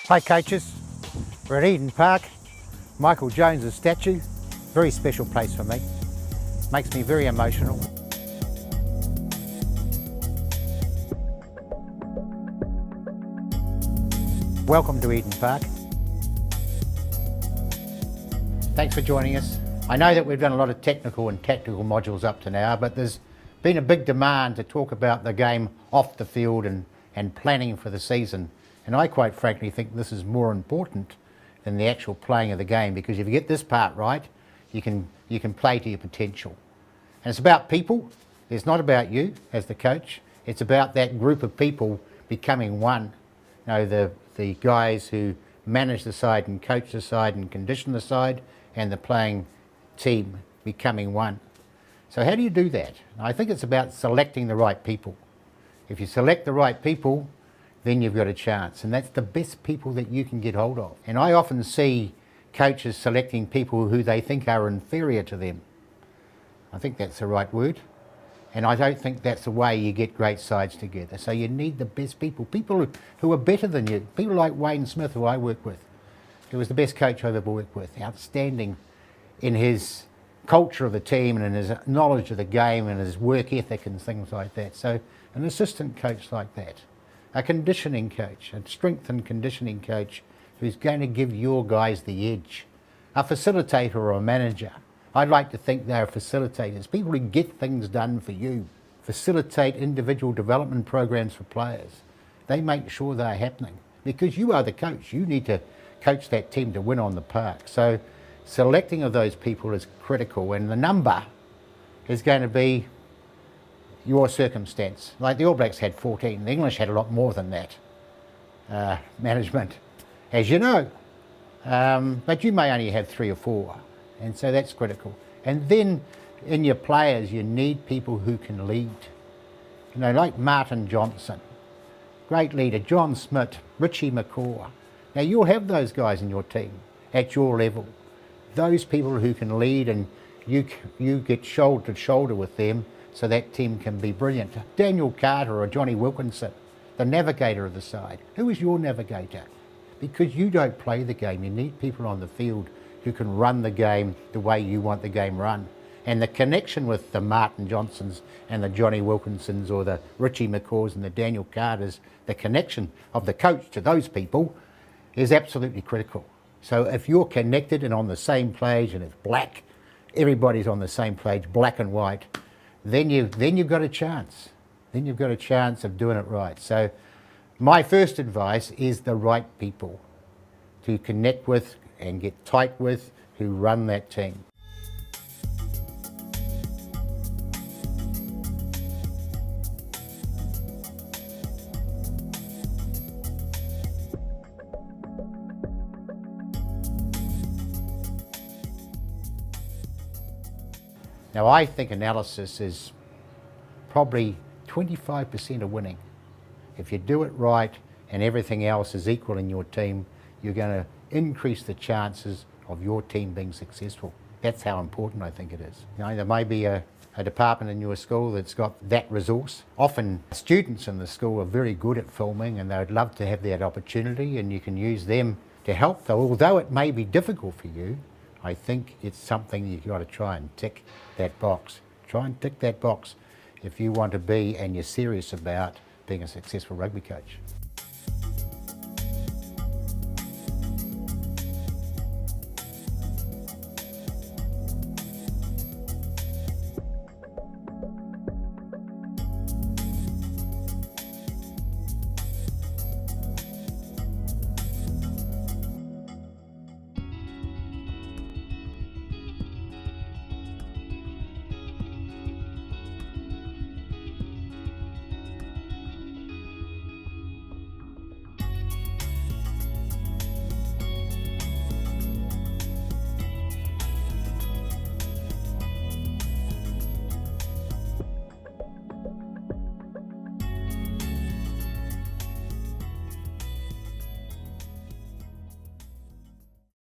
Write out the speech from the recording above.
Hi coaches, we're at Eden Park, Michael Jones' statue, very special place for me, makes me very emotional. Welcome to Eden Park. Thanks for joining us. I know that we've done a lot of technical and tactical modules up to now, but there's been a big demand to talk about the game off the field and planning for the season. And I quite frankly think this is more important than the actual playing of the game, because if you get this part right, you can play to your potential. And it's about people. It's not about you as the coach. It's about that group of people becoming one. You know, the guys who manage the side and coach the side and condition the side, and the playing team becoming one. So how do you do that? I think it's about selecting the right people. If you select the right people, then you've got a chance, and that's the best people that you can get hold of. And I often see coaches selecting people who they think are inferior to them. I think that's the right word, and I don't think that's the way you get great sides together. So you need the best people, people who are better than you. People like Wayne Smith, who I work with, who was the best coach I've ever worked with, outstanding in his culture of the team and in his knowledge of the game and his work ethic and things like that. So an assistant coach like that, a conditioning coach, a strength and conditioning coach who's going to give your guys the edge, a facilitator or a manager. I'd like to think they're facilitators, people who get things done for you, facilitate individual development programs for players. They make sure they're happening because you are the coach. You need to coach that team to win on the park. So selecting of those people is critical, and the number is going to be your circumstance. Like the All Blacks had 14, the English had a lot more than that management, as you know. But you may only have 3 or 4, and so that's critical. And then in your players, you need people who can lead. You know, like Martin Johnson, great leader, John Smith, Richie McCaw. Now you'll have those guys in your team at your level. Those people who can lead, and you get shoulder to shoulder with them, so that team can be brilliant. Daniel Carter or Johnny Wilkinson, the navigator of the side. Who is your navigator? Because you don't play the game, you need people on the field who can run the game the way you want the game run. And the connection with the Martin Johnsons and the Johnny Wilkinsons or the Richie McCaws and the Daniel Carters, the connection of the coach to those people is absolutely critical. So if you're connected and on the same page, and it's black, everybody's on the same page, black and white, then you've got a chance. Then you've got a chance of doing it right. So my first advice is the right people to connect with and get tight with, who run that team. Now I think analysis is probably 25% of winning. If you do it right and everything else is equal in your team, you're going to increase the chances of your team being successful. That's how important I think it is. You know, there may be a department in your school that's got that resource. Often students in the school are very good at filming and they'd love to have that opportunity, and you can use them to help. Although it may be difficult for you, I think it's something you've got to try and tick that box. Try and tick that box if you want to be and you're serious about being a successful rugby coach.